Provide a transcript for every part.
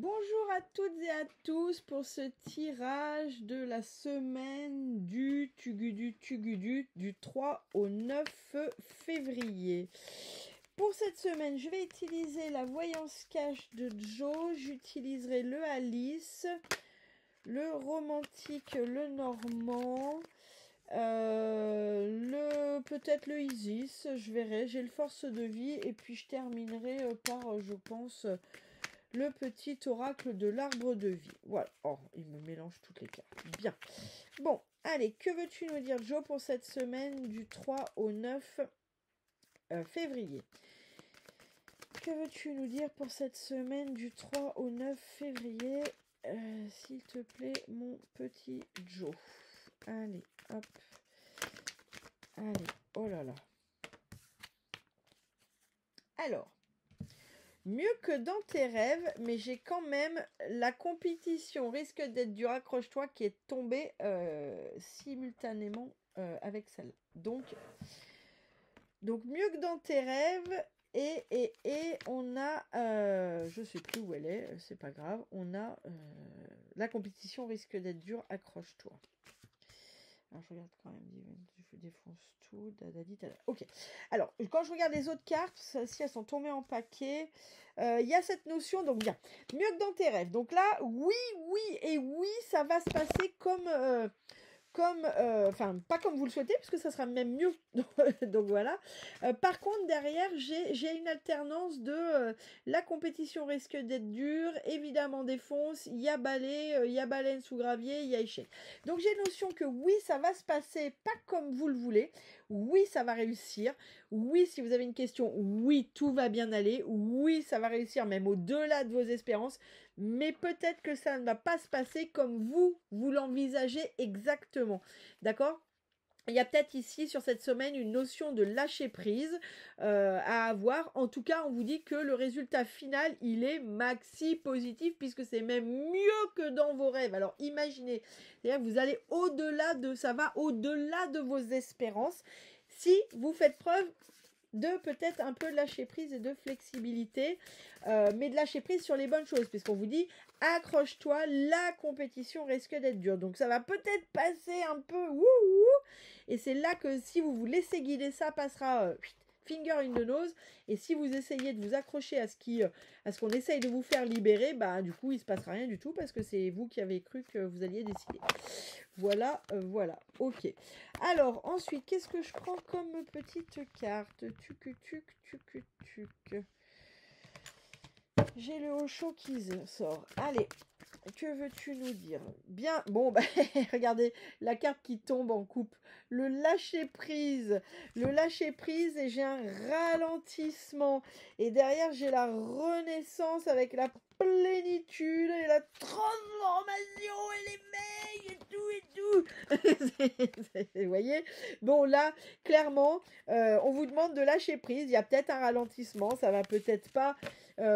Bonjour à toutes et à tous pour ce tirage de la semaine du Tugudu du 3 au 9 février. Pour cette semaine, je vais utiliser la voyance cash de Joe, j'utiliserai le Alice, le romantique, le normand, peut-être le Isis, je verrai, j'ai le force de vie et puis je terminerai par, je pense, le petit oracle de l'arbre de vie. Voilà. Oh, il me mélange toutes les cartes. Bien. Bon, allez, que veux-tu nous dire, Joe, pour cette semaine du 3 au 9 février? Que veux-tu nous dire pour cette semaine du 3 au 9 février? S'il te plaît, mon petit Joe. Allez, hop. Allez, oh là là. Alors, mieux que dans tes rêves, mais j'ai quand même la compétition risque d'être dure, accroche-toi, qui est tombée simultanément avec celle. Donc mieux que dans tes rêves, et on a, je sais plus où elle est, c'est pas grave, on a la compétition risque d'être dure, accroche-toi. Alors, je regarde quand même, je défonce tout, ok. Alors, quand je regarde les autres cartes, celles-ci, elles sont tombées en paquet. Il y a cette notion, donc bien, mieux que dans tes rêves. Donc là, oui, et oui, ça va se passer enfin, pas comme vous le souhaitez, puisque ça sera même mieux. Donc voilà. Par contre, derrière, j'ai une alternance de la compétition risque d'être dure, évidemment défonce, il y a balai, il y a baleine sous gravier, il y a échec. Donc j'ai notion que oui, ça va se passer pas comme vous le voulez. Oui, ça va réussir. Oui, si vous avez une question, oui, tout va bien aller. Oui, ça va réussir même au-delà de vos espérances. Mais peut-être que ça ne va pas se passer comme vous l'envisagez exactement. D'accord ? Il y a peut-être ici, sur cette semaine, une notion de lâcher prise à avoir. En tout cas, on vous dit que le résultat final, il est maxi positif, puisque c'est même mieux que dans vos rêves. Alors, imaginez, c'est-à-dire que vous allez au-delà de, ça va au-delà de vos espérances. Si vous faites preuve de peut-être un peu de lâcher prise et de flexibilité, mais de lâcher prise sur les bonnes choses, puisqu'on vous dit accroche-toi, la compétition risque d'être dure. Donc ça va peut-être passer un peu et c'est là que si vous vous laissez guider, ça passera finger in the nose. Et si vous essayez de vous accrocher à ce qu'on essaye de vous faire libérer, bah du coup il se passera rien du tout, parce que c'est vous qui avez cru que vous alliez décider. Voilà, voilà, ok. Alors, ensuite, qu'est-ce que je prends comme petite carte? Tuc. J'ai le Osho qui sort. Allez, que veux-tu nous dire? Bien, bon, bah, regardez, la carte qui tombe en coupe. Le lâcher-prise. Le lâcher-prise, et j'ai un ralentissement. Et derrière, j'ai la renaissance avec la plénitude et la transformation et l'éveil et tout. Vous voyez? Bon, là, clairement, on vous demande de lâcher prise. Il y a peut-être un ralentissement. Ça va peut-être pas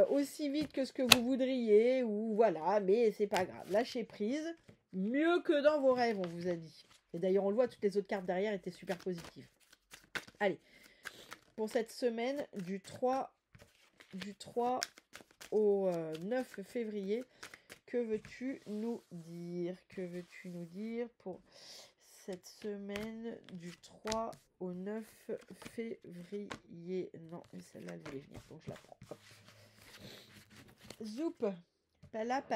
aussi vite que ce que vous voudriez, ou voilà, mais c'est pas grave. Lâchez prise, mieux que dans vos rêves, on vous a dit. Et d'ailleurs, on le voit, toutes les autres cartes derrière étaient super positives. Allez, pour cette semaine du 3 au 9 février, que veux-tu nous dire? Que veux-tu nous dire pour cette semaine du 3 au 9 février? Non, mais celle-là, elle voulait venir, donc je la prends. Hop. Zoup, palap.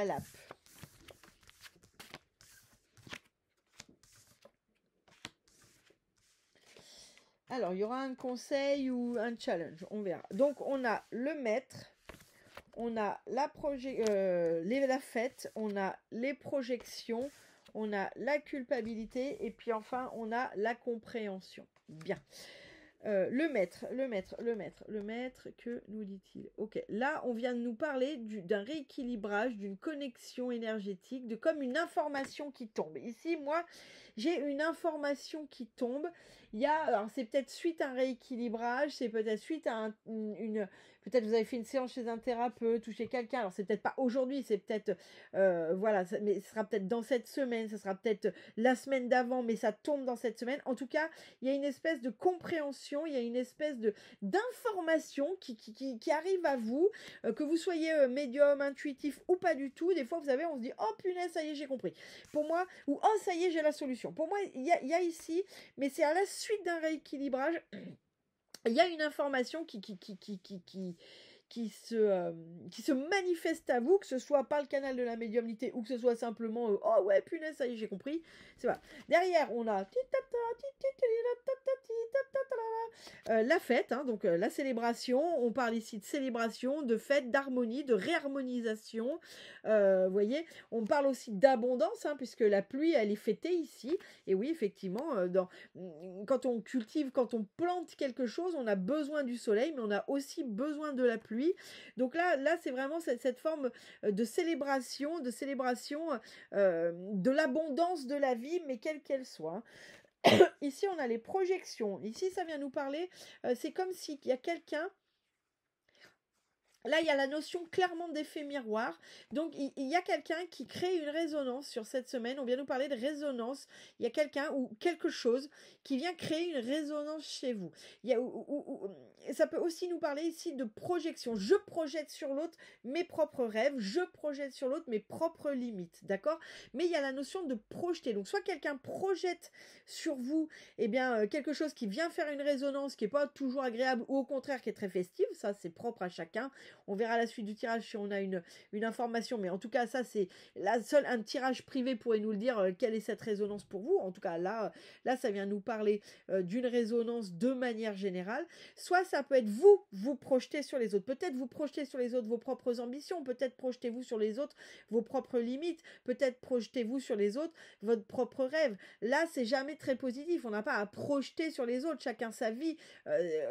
Alors, il y aura un conseil ou un challenge, on verra. Donc, on a le maître, on a la fête, on a les projections, on a la culpabilité, et puis enfin, on a la compréhension. Bien. Le maître, que nous dit-il? Ok, là on vient de nous parler d'un rééquilibrage, d'une connexion énergétique, de comme une information qui tombe. Ici, moi, j'ai une information qui tombe. Alors c'est peut-être suite à un rééquilibrage, c'est peut-être suite à peut-être vous avez fait une séance chez un thérapeute ou chez quelqu'un. Alors c'est peut-être pas aujourd'hui, c'est peut-être voilà, mais ce sera peut-être dans cette semaine, ce sera peut-être la semaine d'avant, mais ça tombe dans cette semaine. En tout cas, il y a une espèce de compréhension, il y a une espèce de d'information qui arrive à vous, que vous soyez médium, intuitif ou pas du tout. Des fois, vous savez, on se dit oh punaise, ça y est, j'ai compris. Pour moi, ou oh ça y est, j'ai la solution. Pour moi, il y a ici, mais c'est à la suite d'un rééquilibrage. Il y a une information qui se manifeste à vous, que ce soit par le canal de la médiumnité ou que ce soit simplement oh ouais punaise ça y est j'ai compris, c'est voilà. Derrière on a la fête, hein, donc la célébration, on parle ici de célébration, de fête, d'harmonie, de réharmonisation, vous voyez, on parle aussi d'abondance, hein, puisque la pluie elle est fêtée ici, et oui effectivement, quand on cultive, quand on plante quelque chose, on a besoin du soleil, mais on a aussi besoin de la pluie. Donc là c'est vraiment cette forme de célébration, de l'abondance de la vie, mais quelle qu'elle soit. Ici, on a les projections. Ici, ça vient nous parler. C'est comme s'il y a quelqu'un. Là, il y a la notion clairement d'effet miroir. Donc, il y a quelqu'un qui crée une résonance sur cette semaine. On vient nous parler de résonance. Il y a quelqu'un ou quelque chose qui vient créer une résonance chez vous. Il y a, ça peut aussi nous parler ici de projection. Je projette sur l'autre mes propres rêves. Je projette sur l'autre mes propres limites. D'accord? Mais il y a la notion de projeter. Donc, soit quelqu'un projette sur vous quelque chose qui vient faire une résonance qui n'est pas toujours agréable ou au contraire qui est très festive. Ça, c'est propre à chacun. On verra à la suite du tirage si on a une information, mais en tout cas, ça, c'est un tirage privé pourrait nous le dire, quelle est cette résonance pour vous. En tout cas, là ça vient nous parler d'une résonance de manière générale. Soit ça peut être vous projetez sur les autres. Peut-être vous projetez sur les autres vos propres ambitions, peut-être projetez-vous sur les autres vos propres limites, peut-être projetez-vous sur les autres votre propre rêve. Là, c'est jamais très positif. On n'a pas à projeter sur les autres, chacun sa vie.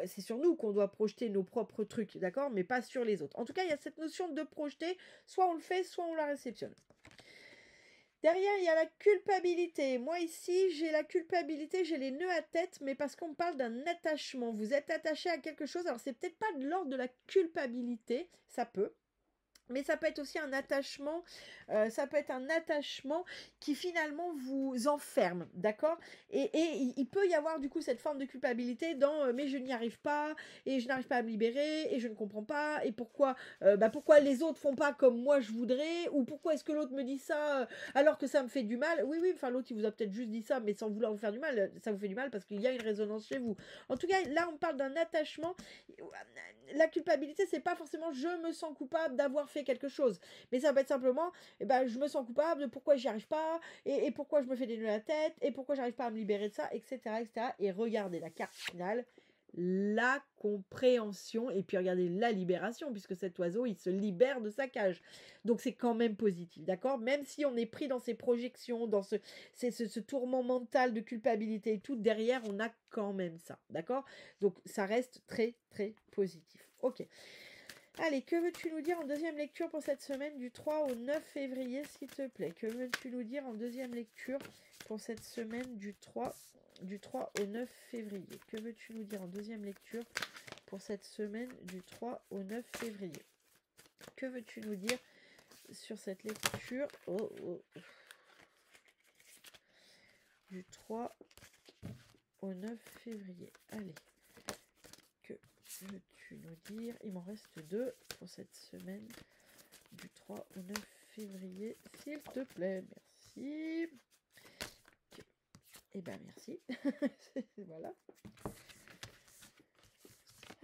C'est sur nous qu'on doit projeter nos propres trucs, d'accord, mais pas sur les autres. En tout cas, il y a cette notion de projeter, soit on le fait, soit on la réceptionne. Derrière, il y a la culpabilité. Moi, ici, j'ai la culpabilité, j'ai les nœuds à tête, mais parce qu'on me parle d'un attachement. Vous êtes attaché à quelque chose, alors c'est peut-être pas de l'ordre de la culpabilité, ça peut. Mais ça peut être aussi un attachement, qui finalement vous enferme, d'accord ? Et il peut y avoir du coup cette forme de culpabilité dans mais je n'y arrive pas, et je n'arrive pas à me libérer, et je ne comprends pas, et pourquoi les autres font pas comme moi je voudrais, ou pourquoi est-ce que l'autre me dit ça alors que ça me fait du mal ? Oui, enfin l'autre il vous a peut-être juste dit ça, mais sans vouloir vous faire du mal, ça vous fait du mal parce qu'il y a une résonance chez vous. En tout cas, là on parle d'un attachement. La culpabilité, c'est pas forcément je me sens coupable d'avoir fait quelque chose, mais ça peut être simplement je me sens coupable de pourquoi j'y arrive pas, et pourquoi je me fais des nœuds à la tête, et pourquoi j'arrive pas à me libérer de ça, etc. Et regardez la carte finale, la compréhension, et puis regardez la libération, puisque cet oiseau il se libère de sa cage, donc c'est quand même positif, d'accord, même si on est pris dans ces projections, dans ce tourment mental de culpabilité et tout, derrière on a quand même ça, d'accord, donc ça reste très très positif. Ok, allez, que veux-tu nous dire en deuxième lecture pour cette semaine du 3 au 9 février, s'il te plaît? Que veux-tu nous dire en deuxième lecture pour cette semaine du 3 au 9 février? Que veux-tu nous dire en deuxième lecture pour cette semaine du 3 au 9 février? Que veux-tu nous dire sur cette lecture du 3 au 9 février? Allez, que veux-tu nous dire? Il m'en reste 2 pour cette semaine du 3 au 9 février, s'il te plaît. Merci. Merci. Voilà.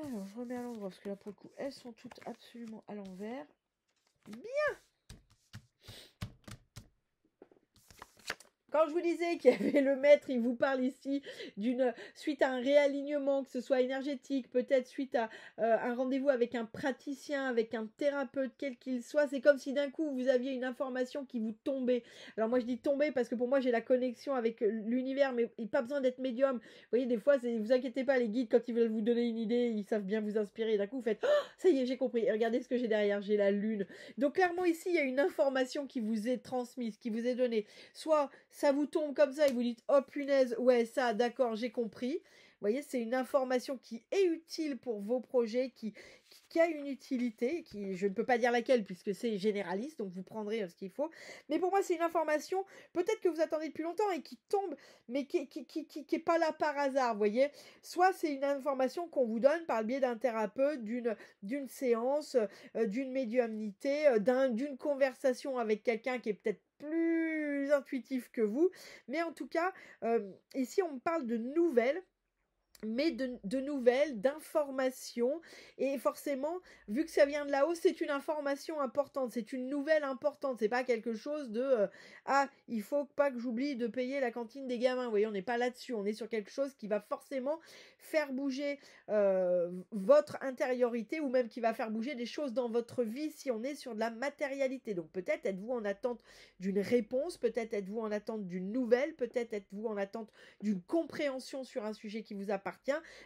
Alors, je remets à l'endroit, parce que là, pour le coup, elles sont toutes absolument à l'envers. Bien. Quand je vous disais qu'il y avait le maître, il vous parle ici suite à un réalignement, que ce soit énergétique, peut-être suite à un rendez-vous avec un praticien, avec un thérapeute, quel qu'il soit, c'est comme si d'un coup vous aviez une information qui vous tombait. Alors moi je dis tomber parce que pour moi j'ai la connexion avec l'univers, mais il n'y a pas besoin d'être médium. Vous voyez, des fois, vous inquiétez pas, les guides, quand ils veulent vous donner une idée, ils savent bien vous inspirer. Et d'un coup vous faites oh, ça y est, j'ai compris. Et regardez ce que j'ai derrière, j'ai la lune. Donc clairement ici, il y a une information qui vous est transmise, qui vous est donnée. Soit ça vous tombe comme ça et vous dites oh punaise, ouais ça d'accord, j'ai compris. voyez, c'est une information qui est utile pour vos projets, qui a une utilité, qui, je ne peux pas dire laquelle puisque c'est généraliste, donc vous prendrez ce qu'il faut. Mais pour moi, c'est une information peut-être que vous attendez depuis longtemps et qui tombe, mais qui est pas là par hasard, vous voyez. Soit c'est une information qu'on vous donne par le biais d'un thérapeute, d'une séance, d'une médiumnité, d'une conversation avec quelqu'un qui est peut-être plus intuitif que vous. Mais en tout cas, ici, on parle de nouvelles, mais de nouvelles, d'informations, et forcément, vu que ça vient de là-haut, c'est une information importante, c'est une nouvelle importante, c'est pas quelque chose de ah, il faut pas que j'oublie de payer la cantine des gamins, vous voyez, on n'est pas là-dessus, on est sur quelque chose qui va forcément faire bouger votre intériorité, ou même qui va faire bouger des choses dans votre vie si on est sur de la matérialité. Donc peut-être êtes-vous en attente d'une réponse, peut-être êtes-vous en attente d'une nouvelle, peut-être êtes-vous en attente d'une compréhension sur un sujet qui vous appartient.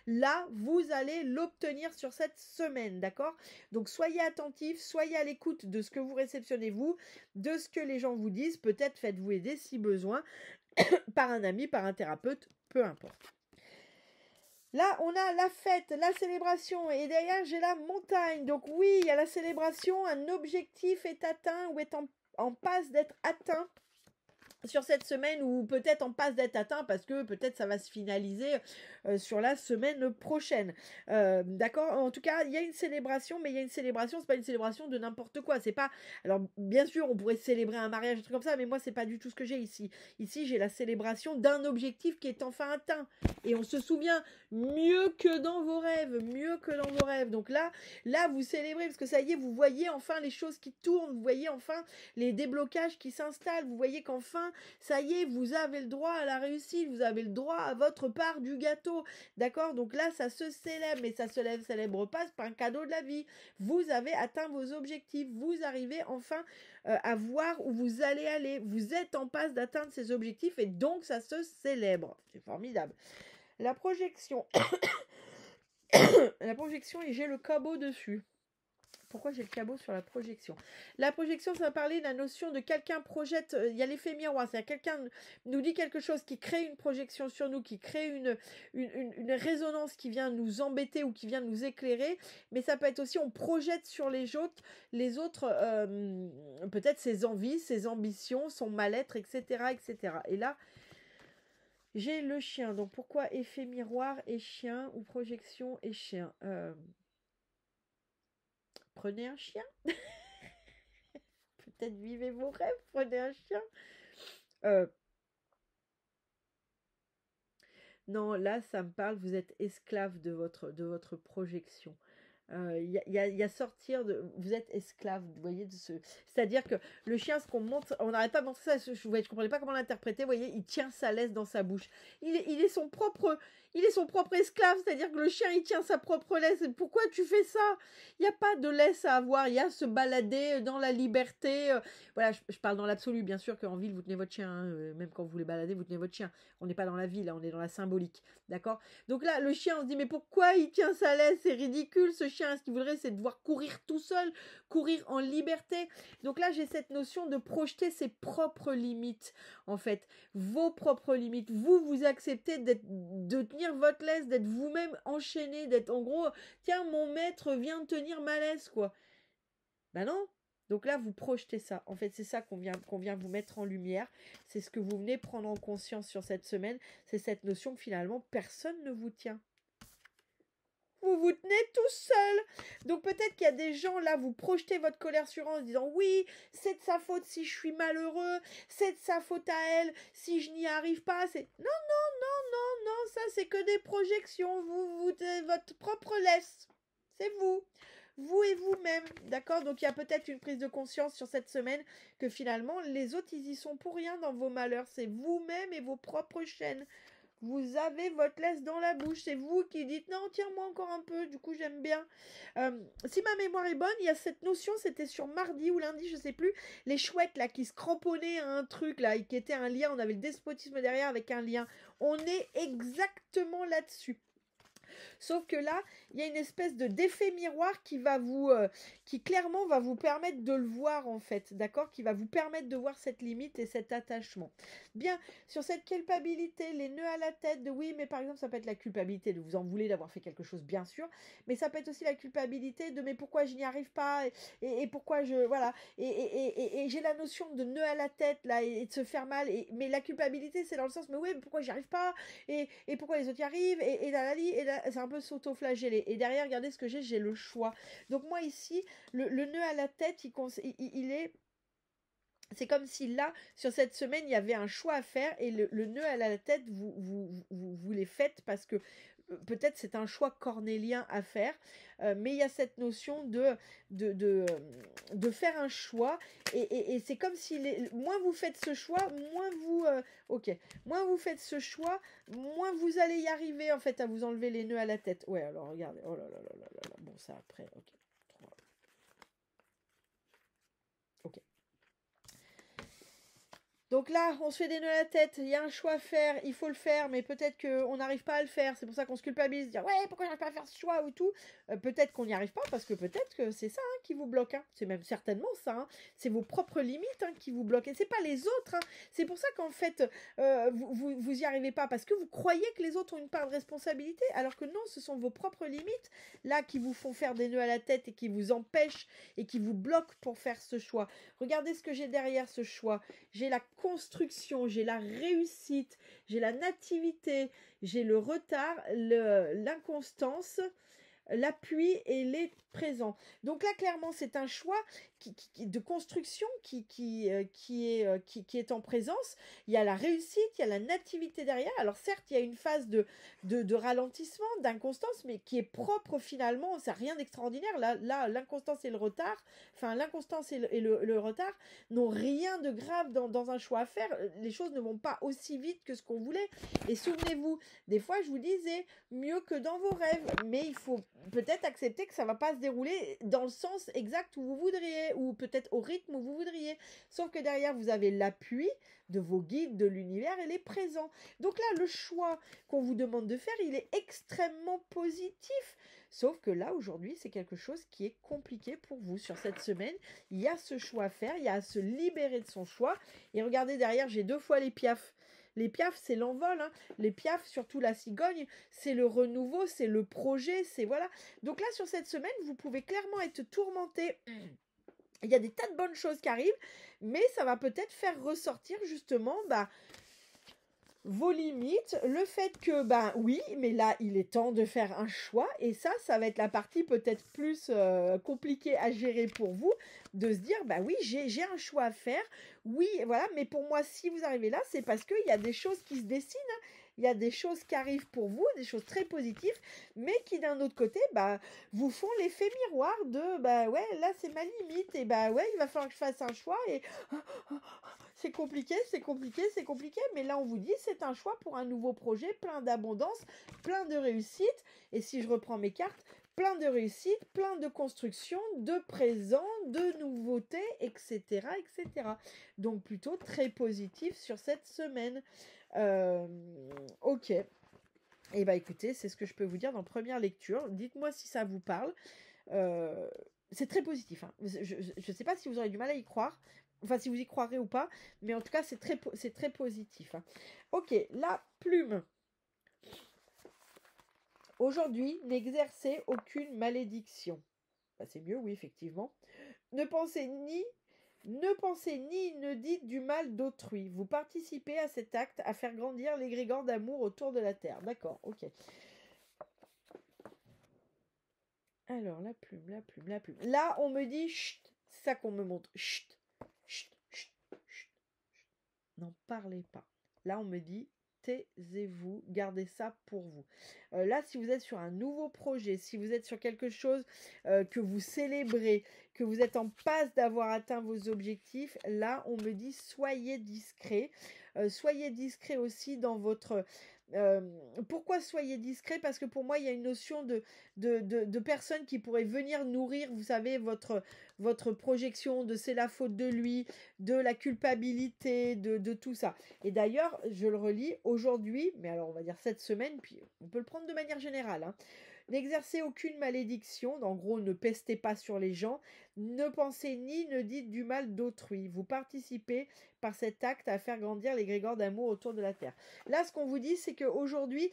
Là, vous allez l'obtenir sur cette semaine, d'accord? Donc, soyez attentifs, soyez à l'écoute de ce que vous réceptionnez, vous, de ce que les gens vous disent. Peut-être faites-vous aider si besoin par un ami, par un thérapeute, peu importe. Là, on a la fête, la célébration, et derrière, j'ai la montagne. Donc oui, il y a la célébration, un objectif est atteint ou est en passe d'être atteint sur cette semaine, ou peut-être en passe d'être atteint parce que peut-être ça va se finaliser sur la semaine prochaine. D'accord? En tout cas, il y a une célébration, mais il y a une célébration, c'est pas une célébration de n'importe quoi. C'est pas. Alors, bien sûr, on pourrait célébrer un mariage, un truc comme ça, mais moi, c'est pas du tout ce que j'ai ici. Ici, j'ai la célébration d'un objectif qui est enfin atteint. Et on se souvient mieux que dans vos rêves, mieux que dans vos rêves. Donc là, vous célébrez parce que ça y est, vous voyez enfin les choses qui tournent, vous voyez enfin les déblocages qui s'installent, vous voyez qu'enfin, ça y est, vous avez le droit à la réussite, vous avez le droit à votre part du gâteau, d'accord? Donc là, ça se célèbre, mais ça se célèbre pas, c'est pas un cadeau de la vie. Vous avez atteint vos objectifs, vous arrivez enfin à voir où vous allez aller, vous êtes en passe d'atteindre ces objectifs et donc ça se célèbre. C'est formidable. La projection, la projection, et j'ai le cabot dessus. Pourquoi j'ai le cabot sur la projection? La projection, ça va parler de la notion de quelqu'un projette, il y a l'effet miroir, c'est-à-dire quelqu'un nous dit quelque chose qui crée une projection sur nous, qui crée une résonance qui vient nous embêter ou qui vient nous éclairer, mais ça peut être aussi, on projette sur les autres peut-être ses envies, ses ambitions, son mal-être, etc., etc. Et là, j'ai le chien, donc pourquoi effet miroir et chien, ou projection et chien? Prenez un chien. Peut-être vivez vos rêves, prenez un chien. Non, là, ça me parle, vous êtes esclave de votre projection. Il y a sortir de... Vous êtes esclave, vous voyez, de ce... C'est-à-dire que le chien, ce qu'on montre... On n'arrête pas de montrer ça, je ne comprenais pas comment l'interpréter, vous voyez, il tient sa laisse dans sa bouche. Il est son propre esclave, c'est-à-dire que le chien, il tient sa propre laisse. Pourquoi tu fais ça? Il n'y a pas de laisse à avoir, il y a se balader dans la liberté. Voilà, je parle dans l'absolu, bien sûr qu'en ville, vous tenez votre chien, hein, même quand vous voulez balader, vous tenez votre chien. On n'est pas dans la ville, là, on est dans la symbolique, d'accord? Donc là, le chien, on se dit, mais pourquoi il tient sa laisse? C'est ridicule, ce chien. Ce qu'il voudrait, c'est devoir courir tout seul, courir en liberté. Donc là, j'ai cette notion de projeter ses propres limites, en fait. Vos propres limites. Vous acceptez de tenir votre laisse, d'être vous-même enchaîné, d'être en gros, tiens, mon maître vient de tenir ma laisse, quoi. Ben non. Donc là, vous projetez ça. En fait, c'est ça qu'on vient vous mettre en lumière. C'est ce que vous venez prendre en conscience sur cette semaine. C'est cette notion que finalement, personne ne vous tient. Vous vous tenez tout seul. Donc peut-être qu'il y a des gens là, vous projetez votre colère sur eux en se disant oui, c'est de sa faute si je suis malheureux, c'est de sa faute à elle si je n'y arrive pas. C'est non, ça c'est que des projections. Vous votre propre laisse. C'est vous. Vous et vous-même, d'accord? Donc il y a peut-être une prise de conscience sur cette semaine que finalement les autres ils y sont pour rien dans vos malheurs. C'est vous-même et vos propres chaînes. Vous avez votre laisse dans la bouche. C'est vous qui dites non, tiens-moi encore un peu. Du coup, j'aime bien. Si ma mémoire est bonne, il y a cette notion, c'était sur mardi ou lundi, je sais plus. Les chouettes là qui se cramponnaient à un truc là, et qui était un lien. On avait le despotisme derrière avec un lien. On est exactement là-dessus. Sauf que là, il y a une espèce d'effet miroir qui va qui clairement va vous permettre de le voir en fait, d'accord? Qui va vous permettre de voir cette limite et cet attachement. Bien, sur cette culpabilité, les nœuds à la tête de oui, mais par exemple, ça peut être la culpabilité de vous en voulez d'avoir fait quelque chose, bien sûr, mais ça peut être aussi la culpabilité de mais pourquoi je n'y arrive pas et pourquoi voilà, et j'ai la notion de nœud à la tête là et de se faire mal, mais la culpabilité, c'est dans le sens, mais oui, mais pourquoi j'y arrive pas et pourquoi les autres y arrivent et là, c'est un peu s'auto-flageller. Et derrière, regardez ce que j'ai le choix. Donc moi ici, le nœud à la tête, il est... C'est comme si là, sur cette semaine, il y avait un choix à faire et le nœud à la tête, vous les faites parce que peut-être c'est un choix cornélien à faire, mais il y a cette notion de faire un choix et c'est comme si moins vous faites ce choix, moins vous faites ce choix, moins vous allez y arriver en fait à vous enlever les nœuds à la tête. Ouais, alors regardez, oh là là là là là, bon ça après, ok. Ok. Donc là, on se fait des nœuds à la tête, il y a un choix à faire, il faut le faire, mais peut-être qu'on n'arrive pas à le faire, c'est pour ça qu'on se culpabilise, dire ouais, pourquoi j'arrive pas à faire ce choix ou tout. Peut-être qu'on n'y arrive pas, parce que peut-être que c'est ça qui vous bloque, hein. C'est même certainement ça, hein. C'est vos propres limites qui vous bloquent, et c'est pas les autres, hein. C'est pour ça qu'en fait, vous y arrivez pas, parce que vous croyez que les autres ont une part de responsabilité, alors que non, ce sont vos propres limites, là, qui vous font faire des nœuds à la tête, et qui vous empêchent, et qui vous bloquent pour faire ce choix. Regardez ce que j'ai derrière ce choix. J'ai la construction, j'ai la réussite, j'ai la nativité, j'ai le retard, l'inconstance, l'appui et les présents. Donc là, clairement, c'est un choix de construction qui est en présence. Il y a la réussite, il y a la nativité derrière. Alors certes, il y a une phase de ralentissement, d'inconstance, mais qui est propre finalement. C'est rien d'extraordinaire. Là, l'inconstance et le retard, enfin l'inconstance et le retard n'ont rien de grave dans un choix à faire. Les choses ne vont pas aussi vite que ce qu'on voulait. Et souvenez-vous, des fois, je vous disais, mieux que dans vos rêves, mais il faut peut-être accepter que ça va pas se dérouler dans le sens exact où vous voudriez, ou peut-être au rythme où vous voudriez. Sauf que derrière, vous avez l'appui de vos guides, de l'univers, et les présents. Donc là, le choix qu'on vous demande de faire, il est extrêmement positif. Sauf que là, aujourd'hui, c'est quelque chose qui est compliqué pour vous sur cette semaine. Il y a ce choix à faire, il y a à se libérer de son choix. Et regardez derrière, j'ai 2 fois les piafs. Les piafs, c'est l'envol, hein. Les piafs, surtout la cigogne, c'est le renouveau, c'est le projet, c'est voilà. Donc là, sur cette semaine, vous pouvez clairement être tourmenté. Il y a des tas de bonnes choses qui arrivent, mais ça va peut-être faire ressortir justement vos limites, le fait que, oui, mais là, il est temps de faire un choix, et ça va être la partie peut-être plus compliquée à gérer pour vous, de se dire, oui, j'ai un choix à faire, oui, voilà, mais pour moi, si vous arrivez là, c'est parce qu'il y a des choses qui se dessinent, hein. Il y a des choses qui arrivent pour vous, des choses très positives, mais qui d'un autre côté, vous font l'effet miroir de, ouais, là c'est ma limite, et ouais, il va falloir que je fasse un choix, et c'est compliqué, mais là on vous dit, c'est un choix pour un nouveau projet, plein d'abondance, plein de réussite, et si je reprends mes cartes, plein de réussite, plein de construction, de présents, de nouveautés, etc., etc. Donc plutôt très positif sur cette semaine. Ok. Et écoutez, c'est ce que je peux vous dire dans première lecture. Dites-moi si ça vous parle. C'est très positif, hein. Je ne sais pas si vous aurez du mal à y croire, enfin si vous y croirez ou pas, mais en tout cas c'est très positif, hein. Ok, la plume. Aujourd'hui, n'exercez aucune malédiction. C'est mieux, oui, effectivement. Ne pensez ni ne dites du mal d'autrui. Vous participez à cet acte à faire grandir l'égrégore d'amour autour de la terre. D'accord, ok. Alors, la plume. Là, on me dit, chut, c'est ça qu'on me montre. Chut, chut, chut, chut. N'en parlez pas. Là, on me dit, taisez-vous, gardez ça pour vous. Là, si vous êtes sur un nouveau projet, si vous êtes sur quelque chose que vous célébrez, que vous êtes en passe d'avoir atteint vos objectifs, là, on me dit, soyez discret. Soyez discret aussi dans votre Pourquoi soyez discret? Parce que pour moi, il y a une notion de personnes qui pourraient venir nourrir, vous savez, votre projection de c'est la faute de lui, de la culpabilité, de tout ça. Et d'ailleurs, je le relis aujourd'hui, mais alors on va dire cette semaine, puis on peut le prendre de manière générale, hein. N'exercez aucune malédiction, en gros, ne pestez pas sur les gens, ne pensez ni ne dites du mal d'autrui. Vous participez par cet acte à faire grandir l'égrégore d'amour autour de la terre. Là, ce qu'on vous dit, c'est qu'aujourd'hui,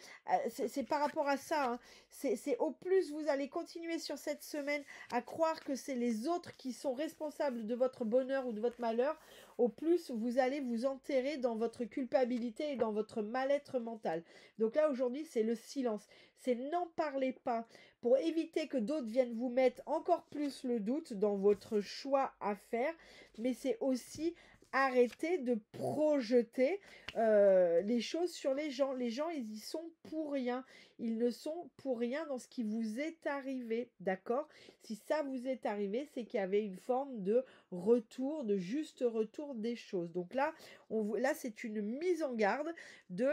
c'est par rapport à ça, hein, c'est au plus vous allez continuer sur cette semaine à croire que c'est les autres qui sont responsables de votre bonheur ou de votre malheur, au plus vous allez vous enterrer dans votre culpabilité et dans votre mal-être mental. Donc là, aujourd'hui, c'est le silence. C'est n'en parlez pas pour éviter que d'autres viennent vous mettre encore plus le doute dans votre choix à faire. Mais c'est aussi arrêter de projeter les choses sur les gens. Les gens, ils y sont pour rien. Ils ne sont pour rien dans ce qui vous est arrivé. D'accord? Si ça vous est arrivé, c'est qu'il y avait une forme de retour, de juste retour des choses. Donc là, là c'est une mise en garde de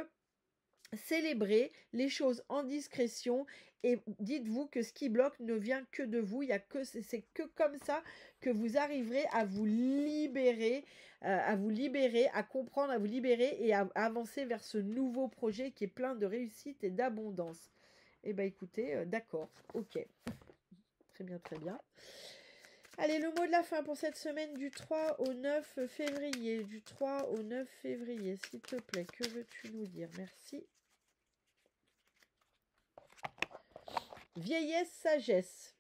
célébrez les choses en discrétion et dites-vous que ce qui bloque ne vient que de vous. Il y a que c'est que comme ça que vous arriverez à vous libérer, à comprendre, à vous libérer et à avancer vers ce nouveau projet qui est plein de réussite et d'abondance. Eh bien écoutez, d'accord, ok, très bien, très bien. Allez, le mot de la fin pour cette semaine du 3 au 9 février. Du 3 au 9 février, s'il te plaît, que veux-tu nous dire? Merci. Vieillesse, sagesse.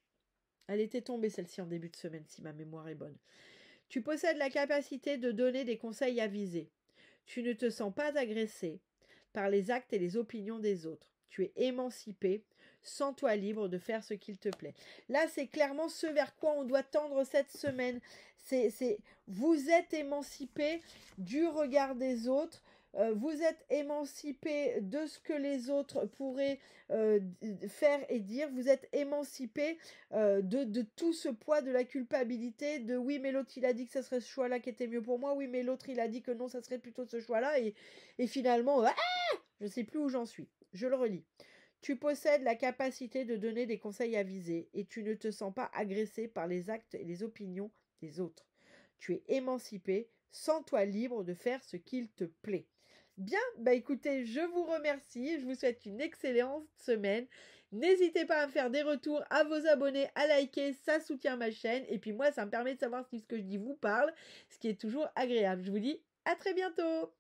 Elle était tombée celle-ci en début de semaine, si ma mémoire est bonne. Tu possèdes la capacité de donner des conseils avisés. Tu ne te sens pas agressé par les actes et les opinions des autres. Tu es émancipé, sens-toi libre de faire ce qu'il te plaît. Là, c'est clairement ce vers quoi on doit tendre cette semaine. Vous êtes émancipé du regard des autres. Vous êtes émancipé de ce que les autres pourraient faire et dire. Vous êtes émancipé de tout ce poids de la culpabilité, de oui mais l'autre il a dit que ça serait ce choix-là qui était mieux pour moi, oui mais l'autre il a dit que non ça serait plutôt ce choix-là et finalement je ne sais plus où j'en suis. Je le relis. Tu possèdes la capacité de donner des conseils avisés et tu ne te sens pas agressé par les actes et les opinions des autres. Tu es émancipé, sens-toi libre de faire ce qu'il te plaît. Bien, bah écoutez, je vous remercie, je vous souhaite une excellente semaine. N'hésitez pas à me faire des retours, à vos abonnés, à liker, ça soutient ma chaîne. Et puis moi, ça me permet de savoir si ce que je dis vous parle, ce qui est toujours agréable. Je vous dis à très bientôt.